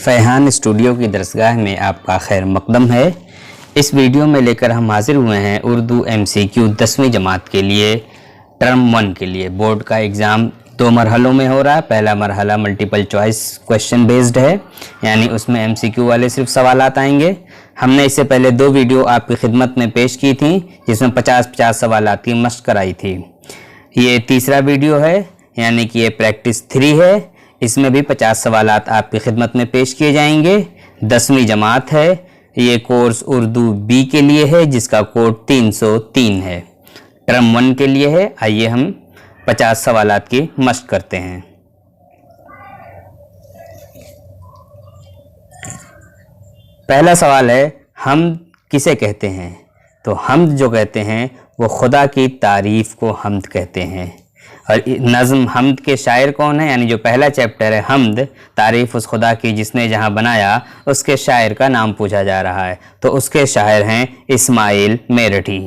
फैहान studio की दरसगाह में आपका खैर मकदम है। इस वीडियो में लेकर हम हाजिर हुए हैं उर्दू MCQ 10वीं जमात के लिए टर्म 1 के लिए। बोर्ड का एग्ज़ाम 2 मरहलों में हो रहा है। पहला मरहला मल्टीपल चॉइस क्वेश्चन बेस्ड है, यानी उसमें MCQ वाले सिर्फ सवालात आएंगे। हमने इससे पहले 2 वीडियो आपकी खिदमत में पेश की थी जिसमें 50-50 सवालात की मशक कराई थी। ये तीसरा वीडियो है, यानी कि ये प्रैक्टिस 3 है। इसमें भी 50 सवालात आपकी खिदमत में पेश किए जाएंगे। 10वीं जमात है। ये कोर्स उर्दू B के लिए है जिसका कोड 303 है। टर्म 1 के लिए है। आइए हम 50 सवालात की मशक करते हैं। पहला सवाल है, हमद किसे कहते हैं? तो हमद जो कहते हैं वो खुदा की तारीफ़ को हमद कहते हैं। और नज़्म हमद के शायर कौन है, यानी जो पहला चैप्टर है हमद, तारीफ़ उस खुदा की जिसने जहाँ बनाया, उसके शायर का नाम पूछा जा रहा है। तो उसके शायर हैं इस्माइल मेरठी।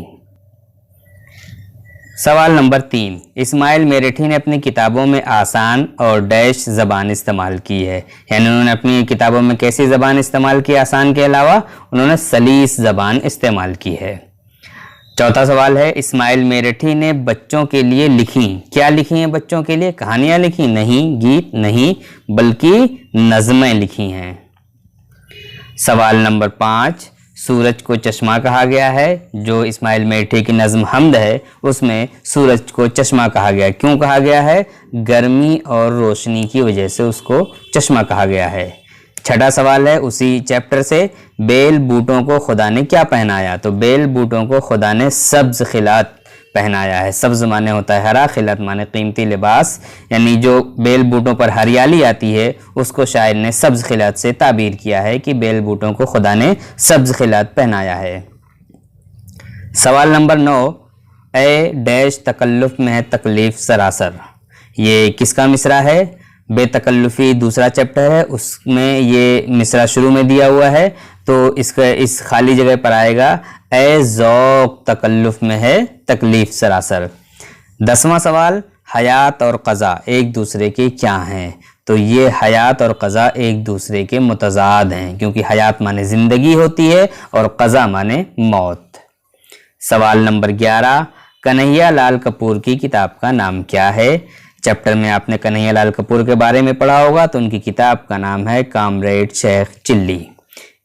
सवाल नंबर 3, इस्माइल मेरठी ने अपनी किताबों में आसान और डैश ज़बान इस्तेमाल की है, यानी उन्होंने अपनी किताबों में कैसी ज़बान इस्तेमाल की? आसान के अलावा उन्होंने सलीस ज़बान इस्तेमाल की है। चौथा सवाल है, इस्माइल मेरठी ने बच्चों के लिए लिखी, क्या लिखी हैं बच्चों के लिए? कहानियाँ लिखी? नहीं। गीत? नहीं, बल्कि नज़में लिखी हैं। सवाल नंबर 5, सूरज को चश्मा कहा गया है। जो इस्माइल मेरठी की नज़्म हमद है उसमें सूरज को चश्मा कहा गया है। क्यों कहा गया है? गर्मी और रोशनी की वजह से उसको चश्मा कहा गया है। छठा सवाल है उसी चैप्टर से, बेल बूटों को खुदा ने क्या पहनाया? तो बेल बूटों को खुदा ने सब्ज़ खिलात पहनाया है। सब्ज़ माने होता है हरा, खिलात माने कीमती लिबास, यानी जो बेल बूटों पर हरियाली आती है उसको शायर ने सब्ज़ खिलात से ताबीर किया है कि बेल बूटों को खुदा ने सब्ज़ खिलात पहनाया है। सवाल नंबर 9, ए डैश तकल्लुफ़ में है तकलीफ़ सरासर, ये किसका मिसरा है? बेतकल्लुफ़ी दूसरा चैप्टर है, उसमें ये मिसरा शुरू में दिया हुआ है। तो इसका इस खाली जगह पर आएगा ए ज़ौक़ तकल्लुफ़ में है तकलीफ़ सरासर। 10वां सवाल, हयात और क़ज़ा एक दूसरे के क्या हैं? तो ये हयात और क़ज़ा एक दूसरे के मुतज़ाद हैं, क्योंकि हयात माने ज़िंदगी होती है और क़ज़ा माने मौत। सवाल नंबर 11, कन्हैया लाल कपूर की किताब का नाम क्या है? चैप्टर में आपने कन्हैया लाल कपूर के बारे में पढ़ा होगा, तो उनकी किताब का नाम है कामरेड शेख चिल्ली।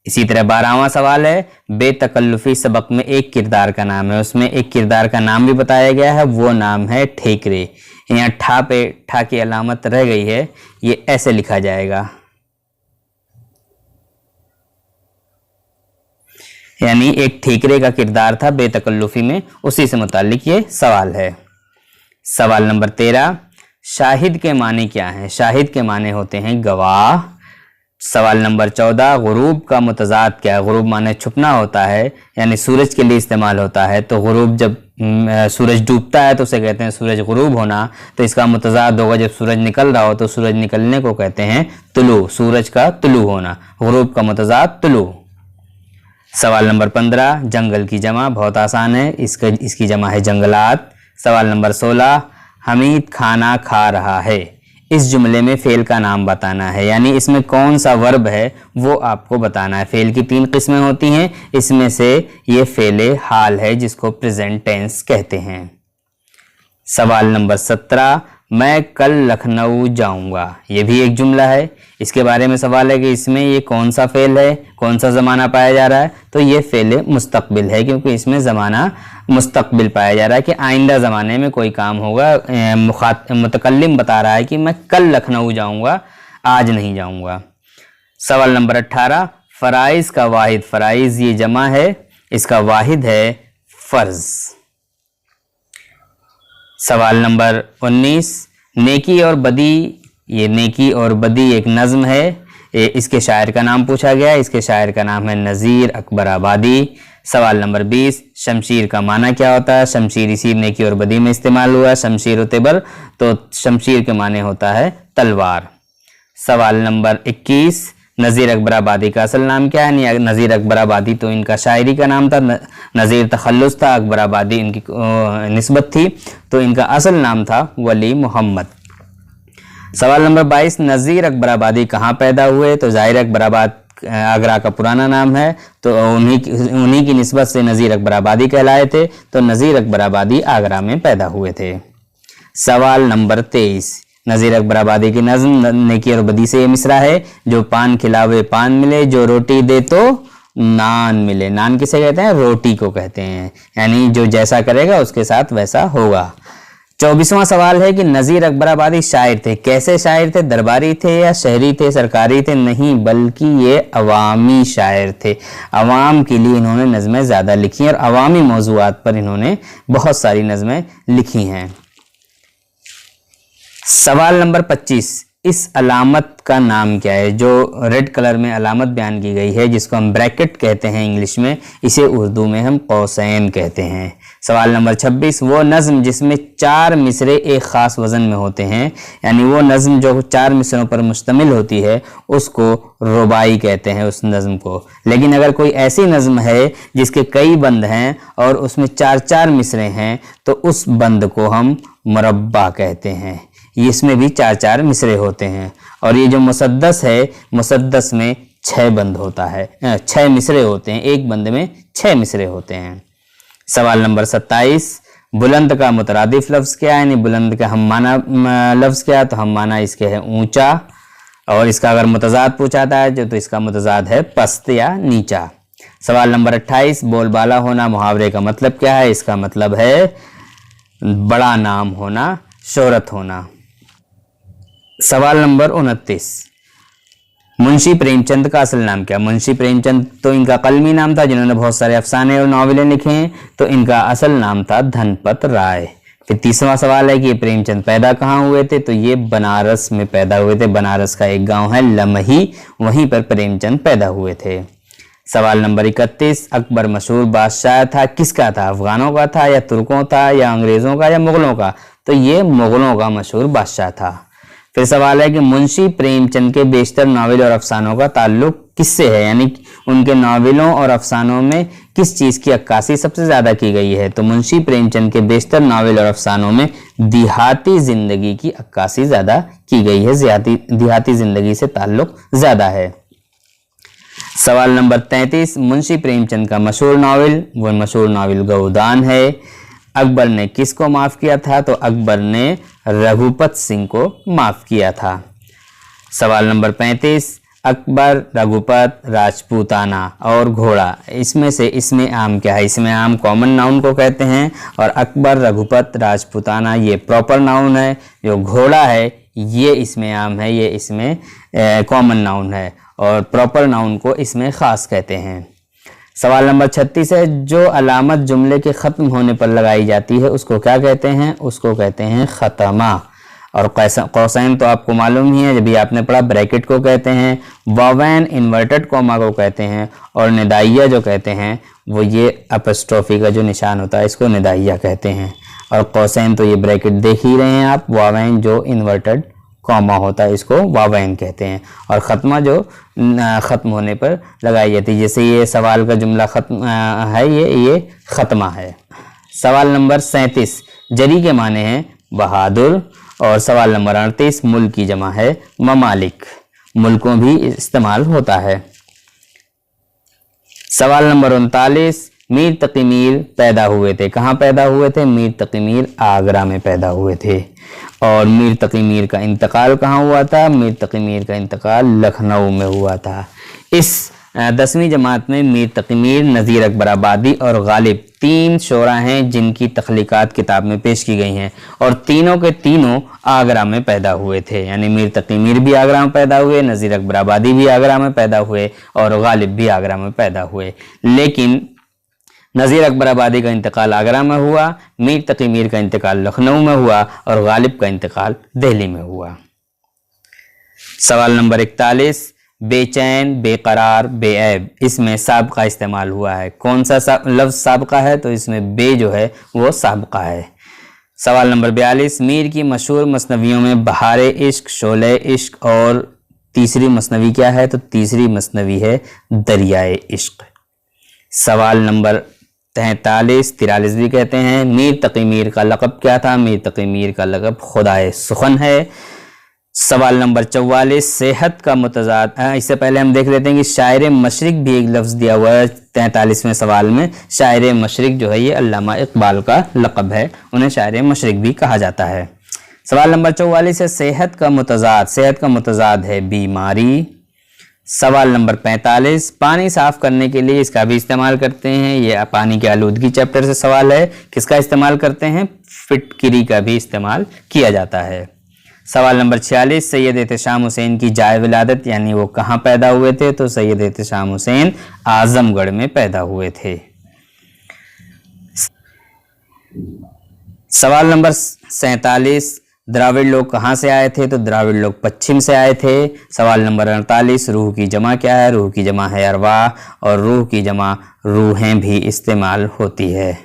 इसी तरह 12वां सवाल है, बेतकल्लुफ़ी सबक में एक किरदार का नाम है, उसमें एक किरदार का नाम भी बताया गया है, वो नाम है ठेकरे। यहाँ ठा पे ठा की अलामत रह गई है, ये ऐसे लिखा जाएगा, यानी एक ठेकरे का किरदार था बेतकल्लुफ़ी में, उसी से मुताल्लिक ये सवाल है। सवाल नंबर 13, शाहिद के माने क्या हैं? शाहिद के माने होते हैं गवाह। सवाल नंबर 14, गुरूब का मुतज़ाद क्या है? गुरूब माने छुपना होता है, यानी सूरज के लिए इस्तेमाल होता है। तो गुरूब जब सूरज डूबता है तो उसे कहते हैं सूरज गुरूब होना, तो इसका मुतज़ाद होगा जब सूरज निकल रहा हो तो सूरज निकलने को कहते हैं तुलू, सूरज का तुलू होना। गुरूब का मुतज़ाद तुलू। सवाल नंबर 15, जंगल की जमा बहुत आसान है, इसकी जमा है जंगलात। सवाल नंबर 16, हमीद खाना खा रहा है, इस जुमले में फ़ेल का नाम बताना है, यानी इसमें कौन सा वर्ब है वो आपको बताना है। फ़ेल की 3 किस्में होती हैं, इसमें से ये फ़ेले हाल है जिसको प्रेजेंट टेंस कहते हैं। सवाल नंबर 17, मैं कल लखनऊ जाऊंगा, ये भी एक जुमला है। इसके बारे में सवाल है कि इसमें ये कौन सा फ़ेल है, कौन सा ज़माना पाया जा रहा है? तो ये फ़ेल मुस्तक़बिल है, क्योंकि इसमें ज़माना मुस्तक़बिल पाया जा रहा है कि आइंदा ज़माने में कोई काम होगा। मुतकल्लिम बता रहा है कि मैं कल लखनऊ जाऊंगा, आज नहीं जाऊंगा। सवाल नंबर 18, फ़राइज़ का वाहिद, फ़राइज़ ये जमा है, इसका वाहिद है फ़र्ज़। सवाल नंबर 19, नेकी और बदी, ये नेकी और बदी एक नज़्म है, इसके शायर का नाम पूछा गया है, इसके शायर का नाम है नज़ीर अकबर आबादी। सवाल नंबर 20, शमशीर का माना क्या होता है? शमशीर इसी नेकी और बदी में इस्तेमाल हुआ है, शमशीर तिबर, तो शमशीर के माने होता है तलवार। सवाल नंबर 21, नज़ीर अकबर आबादी का असल नाम क्या है? नज़ीर अकबर आबादी तो इनका शायरी का नाम था, नज़ीर तखल्लुस था, अकबर आबादी इनकी निस्बत थी, तो इनका असल नाम था वली मोहम्मद। सवाल नंबर 22, नज़ीर अकबर आबादी कहाँ पैदा हुए? तो ज़ाहिर अकबर आबाद आगरा का पुराना नाम है, तो उन्हीं की निस्बत से नज़ीर अकबर आबादी कहलाए थे, तो नज़ीर अकबर आबादी आगरा में पैदा हुए थे। सवाल नंबर 23, नज़ीर अकबर आबादी की नज़्म नेकी और बदी से ये मिसरा है, जो पान खिलावे पान मिले, जो रोटी दे तो नान मिले। नान किसे कहते हैं? रोटी को कहते हैं, यानी जो जैसा करेगा उसके साथ वैसा होगा। 24वां सवाल है कि नज़ीर अकबर आबादी शायर थे, कैसे शायर थे? दरबारी थे या शहरी थे, सरकारी थे? नहीं, बल्कि ये अवामी शायर थे। अवाम के लिए इन्होंने नज़में ज़्यादा लिखी हैं और अवामी मौज़ूआत पर इन्होंने बहुत सारी नज़में लिखी हैं। सवाल नंबर 25, इस अलामत का नाम क्या है? जो रेड कलर में अलामत बयान की गई है, जिसको हम ब्रैकेट कहते हैं इंग्लिश में, इसे उर्दू में हम कौसैन कहते हैं। सवाल नंबर 26, वो नज़्म जिसमें 4 मिसरे एक ख़ास वज़न में होते हैं, यानी वो नज़्म जो 4 मिसरों पर मुश्तमिल होती है, उसको रुबाई कहते हैं उस नज़्म को। लेकिन अगर कोई ऐसी नज़्म है जिसके कई बंद हैं और उसमें 4-4 मिसरे हैं, तो उस बंद को हम मुरब्बा कहते हैं। इसमें भी 4-4 मिसरे होते हैं। और ये जो मुसद्दस है, मुसद्दस में 6 बंद होता है, 6 मिसरे होते हैं, एक बंद में 6 मिसरे होते हैं। सवाल नंबर 27, बुलंद का मुतरादिफ लफ्ज़ क्या है? यानी बुलंद का हम माना लफ्ज़ क्या है? तो हम माना इसके है ऊंचा, और इसका अगर मुतज़ाद पूछा जाता है तो इसका मुतज़ाद है पस्त या नीचा। सवाल नंबर 28, बोलबाला होना मुहावरे का मतलब क्या है? इसका मतलब है बड़ा नाम होना, शोहरत होना। सवाल नंबर 29, मुंशी प्रेमचंद का असल नाम क्या? मुंशी प्रेमचंद तो इनका कलमी नाम था, जिन्होंने बहुत सारे अफसाने और नावलें लिखे हैं, तो इनका असल नाम था धनपत राय। फिर 30वां सवाल है कि ये प्रेमचंद पैदा कहाँ हुए थे? तो ये बनारस में पैदा हुए थे। बनारस का एक गांव है लमही, वहीं पर प्रेमचंद पैदा हुए थे। सवाल नंबर 31, अकबर मशहूर बादशाह था, किसका था? अफगानों का था या तुर्कों था या अंग्रेज़ों का या मुग़लों का? तो ये मुग़लों का मशहूर बादशाह था। फिर सवाल है कि मुंशी प्रेमचंद के बेशतर नावल और अफसानों का ताल्लुक किससे है? यानी उनके नावलों और अफसानों में किस चीज़ की अक्कासी सबसे ज़्यादा की गई है? तो मुंशी प्रेमचंद के बेशतर नावल और अफसानों में देहाती ज़िंदगी की अक्कासी ज़्यादा की गई है, देहाती ज़िंदगी से ताल्लुक ज़्यादा है। सवाल नंबर 33, मुंशी प्रेमचंद का मशहूर नावल, वो मशहूर नावल गोदान है। अकबर ने किसको माफ़ किया था? तो अकबर ने रघुपत सिंह को माफ़ किया था। सवाल नंबर 35, अकबर, रघुपत, राजपूताना और घोड़ा, इसमें से इसमें आम क्या है? इसमें आम कॉमन नाउन को कहते हैं, और अकबर, रघुपत, राजपूताना ये प्रॉपर नाउन है। जो घोड़ा है ये इसमें आम है, ये इसमें कॉमन नाउन है, और प्रॉपर नाउन को इसमें ख़ास कहते हैं। सवाल नंबर 36 है, जो अलामत जुमले के ख़त्म होने पर लगाई जाती है उसको क्या कहते हैं? उसको कहते हैं ख़त्मा। और कौसैन तो आपको मालूम ही है, जब भी आपने पढ़ा, ब्रैकेट को कहते हैं, वावैन इन्वर्टेड कॉमा को कहते हैं, और निदाइया जो कहते हैं वो ये अपस्ट्रोफी का जो निशान होता है इसको निदाइया कहते हैं। और कौसैन तो ये ब्रैकेट देख ही रहे हैं आप, वावैन जो इन्वर्टेड कॉमा होता है इसको वावैन कहते हैं, और ख़त्मा जो ख़त्म होने पर लगाई जाती है। जैसे ये सवाल का जुमला ख़त्म है, ये ख़त्मा है। सवाल नंबर 37, जरी के माने हैं बहादुर। और सवाल नंबर 38, मुल्क की जमा है ममालिक, मुल्कों भी इस्तेमाल होता है। सवाल नंबर 39, मीर तकी मीर पैदा हुए थे, कहाँ पैदा हुए थे? मीर तकी मीर आगरा में पैदा हुए थे। और मीर तकी मीर का इंतकाल कहाँ हुआ था? मीर तकी मीर का इंतकाल लखनऊ में हुआ था। इस 10वीं जमात में मीर तकी मीर, नज़ीर अकबर आबादी और गालिब 3 शोरा हैं जिनकी तख्लीकात किताब में पेश की गई हैं, और तीनों के तीनों आगरा में पैदा हुए थे। यानी मीर तकी मीर भी आगरा में पैदा हुए, नज़ीर अकबर आबादी भी आगरा में पैदा हुए, और गालिब भी आगरा में पैदा हुए। लेकिन नज़ीर अकबर आबादी का इंतकाल आगरा में हुआ, मीर तकी मीर का इंतकाल लखनऊ में हुआ, और गालिब का इंतकाल दिल्ली में हुआ। सवाल नंबर 41, बेचैन, बेकरार, बेऐब, इसमें साबका इस्तेमाल हुआ है। कौन सा लफ्ज़ साबका है? तो इसमें बे जो है वो साबका है। सवाल नंबर 42, मीर की मशहूर मसनवियों में बहारे इश्क, शोले इश्क, और तीसरी मसनवी क्या है? तो तीसरी मसनवी है दरियाए इश्क। सवाल नंबर 43 भी कहते हैं, मीर तकी मीर का लक़ब क्या था? मीर तकी मीर का लक़ब खुदाए सुखन है। सवाल नंबर 44 सेहत का मुतजाद। इससे पहले हम देख लेते हैं कि शायर मशरिक भी एक लफ्ज़ दिया हुआ है 43वें सवाल में। शायर मशरिक जो है ये अल्लामा इकबाल का लक़ब है, उन्हें शायर मशरिक भी कहा जाता है। सवाल नंबर 44 है सेहत का मुतजाद। सेहत का मुतजाद है बीमारी। सवाल नंबर 45 पानी साफ़ करने के लिए इसका भी इस्तेमाल करते हैं। ये पानी की आलूदगी चैप्टर से सवाल है। किसका इस्तेमाल करते हैं? फिटकिरी का भी इस्तेमाल किया जाता है। सवाल नंबर 46 सैयद एहतशाम हुसैन की जाए विलादत, यानी वो कहाँ पैदा हुए थे? तो सैयद एहतशाम हुसैन आजमगढ़ में पैदा हुए थे। सवाल नंबर 47 द्राविड़ लोग कहाँ से आए थे? तो द्राविड़ लोग पश्चिम से आए थे। सवाल नंबर 48 रूह की जमा क्या है? रूह की जमा है अरवाह, और रूह की जमा रूहें भी इस्तेमाल होती है।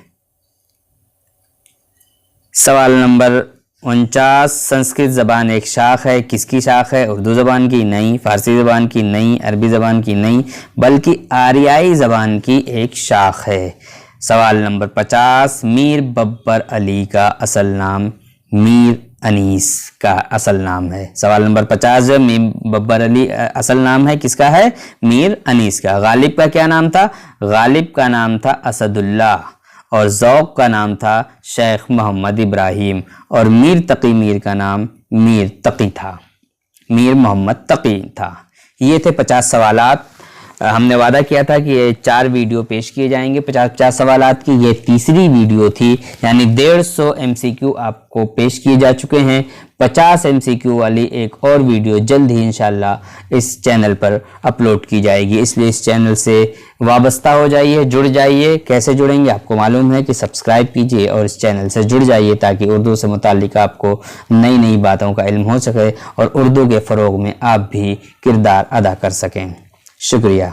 सवाल नंबर 49 संस्कृत ज़बान एक शाख है। किसकी शाख है? उर्दू ज़बान की नहीं, फ़ारसी ज़बान की नहीं, अरबी ज़बान की नहीं, बल्कि आरियाई ज़बान की एक शाख है। सवाल नंबर 50 मीर बब्बर अली का असल नाम मीर अनीस का असल नाम है। सवाल नंबर 50 जो मीर बब्बर अली असल नाम है किसका है? मीर अनीस का। गालिब का क्या नाम था? गालिब का नाम था असदुल्लाह, और ज़ौक़ का नाम था शेख मोहम्मद इब्राहिम, और मीर तकी मीर का नाम मीर तकी था, मीर मोहम्मद तकी था। ये थे 50 सवालात। हमने वादा किया था कि ये 4 वीडियो पेश किए जाएंगे 50-50 सवालात की। ये तीसरी वीडियो थी, यानी 150 MCQ आपको पेश किए जा चुके हैं। 50 MCQ वाली एक और वीडियो जल्द ही इंशाल्लाह इस चैनल पर अपलोड की जाएगी, इसलिए इस चैनल से वाबस्ता हो जाइए, जुड़ जाइए। कैसे जुड़ेंगे आपको मालूम है कि सब्सक्राइब कीजिए और इस चैनल से जुड़ जाइए, ताकि उर्दू से मुताल्लिक आपको नई नई बातों का इल्म हो सके और उर्दू के फ़रोग़ में आप भी किरदार अदा कर सकें। शुक्रिया।